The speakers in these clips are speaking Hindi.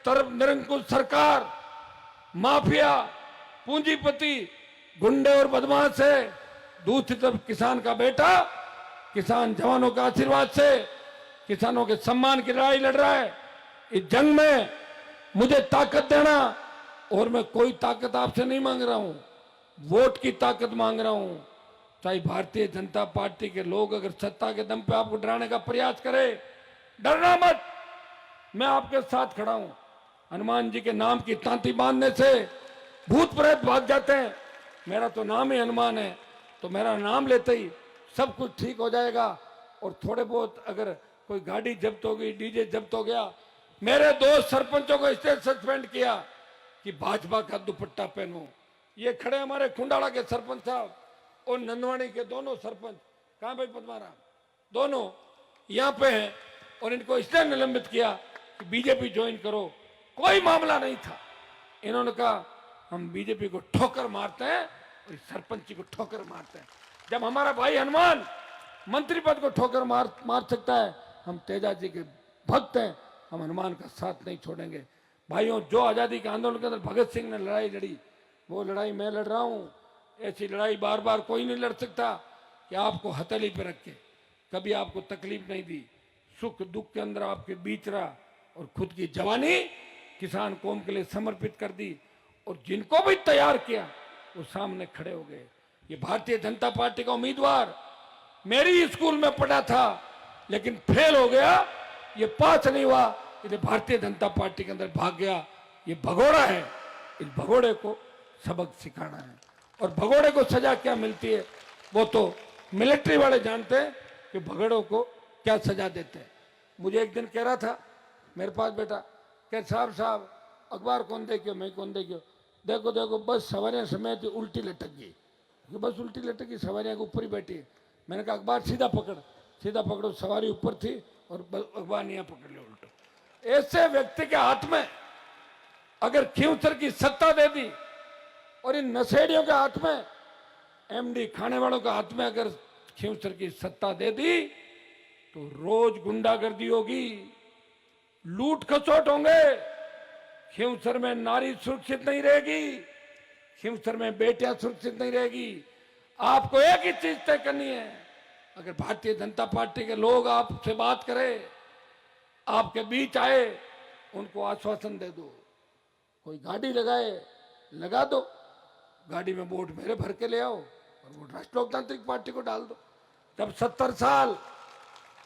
तरफ निरंकुश सरकार, माफिया, पूंजीपति, गुंडे और बदमाश है, दूसरी तरफ किसान का बेटा किसान जवानों के आशीर्वाद से किसानों के सम्मान की लड़ाई लड़ रहा है। इस जंग में मुझे ताकत देना, और मैं कोई ताकत आपसे नहीं मांग रहा हूं, वोट की ताकत मांग रहा हूं। चाहे भारतीय जनता पार्टी के लोग अगर सत्ता के दम पे आपको डराने का प्रयास करे, डरना मत, मैं आपके साथ खड़ा हूं। हनुमान जी के नाम की तांती बांधने से भूत प्रेत भाग जाते हैं। मेरा तो नाम ही हनुमान है, तो मेरा नाम लेते ही सब कुछ ठीक हो जाएगा। और थोड़े बहुत अगर कोई गाड़ी जब्त हो गई, डीजे जब्त हो गया, मेरे दो सरपंचों को इसलिए सस्पेंड किया कि भाजपा का दुपट्टा पहनो। ये खड़े हमारे खुंडाड़ा के सरपंच साहब और नंदवाड़ी के दोनों सरपंच, कहां भाई पद्माराम, दोनों यहां पे हैं, और इनको इसलिए निलंबित किया कि बीजेपी ज्वाइन करो। कोई मामला नहीं था। इन्होंने कहा हम बीजेपी को ठोकर मारते हैं और सरपंच जी को ठोकर मारते हैं। जब हमारा भाई हनुमान मंत्री पद को ठोकर मार सकता है, हम तेजा जी के भक्त हैं, हम हनुमान का साथ नहीं छोड़ेंगे। भाइयों, जो आजादी के आंदोलन के अंदर भगत सिंह ने लड़ाई लड़ी, वो लड़ाई मैं लड़ रहा हूं। ऐसी लड़ाई बार बार कोई नहीं लड़ सकता कि आपको हथेली पे रख के, कभी आपको तकलीफ नहीं दी, सुख दुख के अंदर आपके बीच रहा, और खुद की जवानी किसान कौम के लिए समर्पित कर दी। और जिनको भी तैयार किया वो सामने खड़े हो गए। ये भारतीय जनता पार्टी का उम्मीदवार मेरी स्कूल में पढ़ा था, लेकिन फेल हो गया, ये पास नहीं हुआ, इसलिए भारतीय जनता पार्टी के अंदर भाग गया। ये भगोड़ा है, इस भगोड़े को सबक सिखाना है। और भगोड़े को सजा क्या मिलती है वो तो मिलिट्री वाले जानते हैं कि भगोड़ों को क्या सजा देते हैं। मुझे एक दिन कह रहा था मेरे पास बेटा, कह साहब अखबार कौन देखियो, मैं कौन देखियो, देखो देखो बस सवारियां समेत उल्टी लटक गई, बस उल्टी लटक गई, सवारियां के ऊपर ही बैठी है। मैंने कहा अखबार सीधा पकड़ो, सवारी ऊपर थी और अखबार नहीं पकड़ लिया उल्टा। ऐसे व्यक्ति के हाथ में अगर खींवसर की सत्ता दे दी, और इन नशेड़ियों के हाथ में, एमडी खाने वालों के हाथ में अगर खींवसर की सत्ता दे दी, तो रोज गुंडागर्दी होगी, लूट खसोट होंगे। खींवसर में नारी सुरक्षित नहीं रहेगी, खींवसर में बेटियां सुरक्षित नहीं रहेगी। आपको एक ही चीज तय करनी है, अगर भारतीय जनता पार्टी के लोग आपसे बात करें, आपके बीच आए, उनको आश्वासन दे दो। कोई गाड़ी लगाए, लगा दो, गाड़ी में वोट मेरे भर के ले आओ और वोट राष्ट्र लोकतांत्रिक पार्टी को डाल दो। जब 70 साल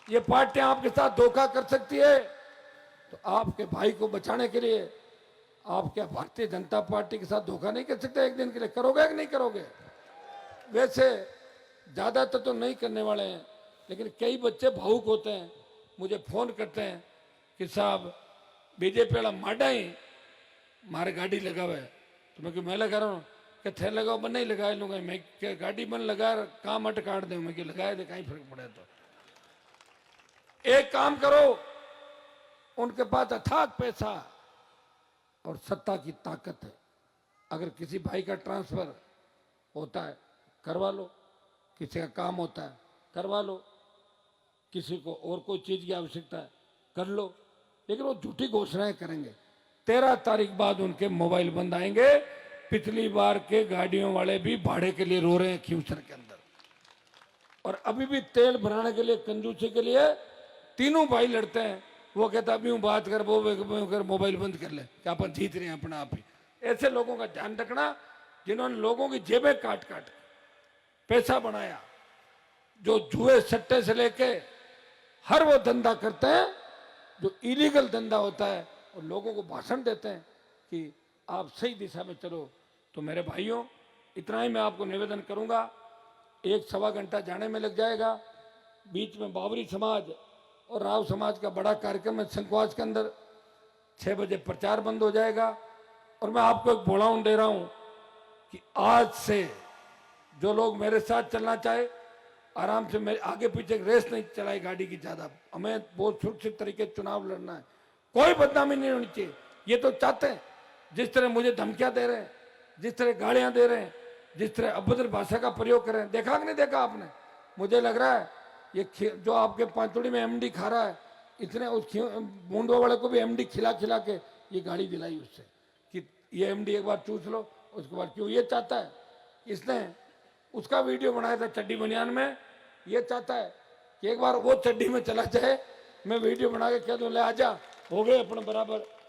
ये पार्टियां आपके साथ धोखा कर सकती है, तो आपके भाई को बचाने के लिए आप क्या भारतीय जनता पार्टी के साथ धोखा नहीं कर सकते? एक दिन के लिए करोगे कि नहीं करोगे? वैसे ज्यादातर तो नहीं करने वाले हैं, लेकिन कई बच्चे भावुक होते हैं, मुझे फोन करते हैं कि साहब बीजेपी वाला माडा ही मारे गाड़ी लगा हुआ है। तो मैं लगा रहा हूँ कि थे लगाओ, मैं नहीं लगाए लूंगा, मैं क्या गाड़ी बन लगा काम अट काट दे, मैं लगाए दे, कहीं फर्क पड़े। तो एक काम करो, उनके पास अथाक पैसा और सत्ता की ताकत है। अगर किसी भाई का ट्रांसफर होता है करवा लो, किसी का काम होता है करवा लो, किसी को और कोई चीज की आवश्यकता है कर लो, लेकिन वो झूठी घोषणाएं करेंगे। 13 तारीख बाद उनके मोबाइल बंद आएंगे। पिछली बार के गाड़ियों वाले भी भाड़े के लिए रो रहे हैं खींवसर के अंदर, और अभी भी तेल भराने के लिए, कंजूसी के लिए तीनों भाई लड़ते हैं। वो कहता अभी बात कर, वो कर, मोबाइल बंद कर ले, क्या अपन जीत रहे हैं अपना आप ही। ऐसे लोगों का ध्यान रखना जिन्होंने लोगों की जेबें काट काट पैसा बनाया, जो जुए सट्टे से लेके हर वो धंधा करते हैं जो इलीगल धंधा होता है, और लोगों को भाषण देते हैं कि आप सही दिशा में चलो। तो मेरे भाइयों, इतना ही मैं आपको निवेदन करूंगा। 1-1.25 घंटा जाने में लग जाएगा, बीच में बाबरी समाज और राव समाज का बड़ा कार्यक्रम है संकवास के अंदर। 6 बजे प्रचार बंद हो जाएगा, और मैं आपको एक बोलाउन दे रहा हूं कि आज से जो लोग मेरे साथ चलना चाहे, आराम से मेरे आगे पीछे रेस नहीं चलाई गाड़ी की ज्यादा। हमें बहुत सुरक्षित तरीके से चुनाव लड़ना है, कोई बदनामी नहीं होनी चाहिए। ये तो चाहते हैं, जिस तरह मुझे धमकियां दे रहे हैं, जिस तरह गालियां दे रहे हैं, जिस तरह अभद्र भाषा का प्रयोग कर रहे हैं, देखा कि नहीं देखा आपने? मुझे लग रहा है ये जो आपके पांचोड़ी में एमडी खा रहा है, इतने उस बूंदों वाले को भी एमडी खिला खिला के ये गाड़ी दिलाई उससे कि ये एमडी एक बार चूस लो, उसके बाद क्यों ये चाहता है। इसने उसका वीडियो बनाया था चड्डी बनियान में, ये चाहता है कि एक बार वो चड्डी में चला जाए, मैं वीडियो बना के कह दूं ले आजा, हो गए अपने बराबर,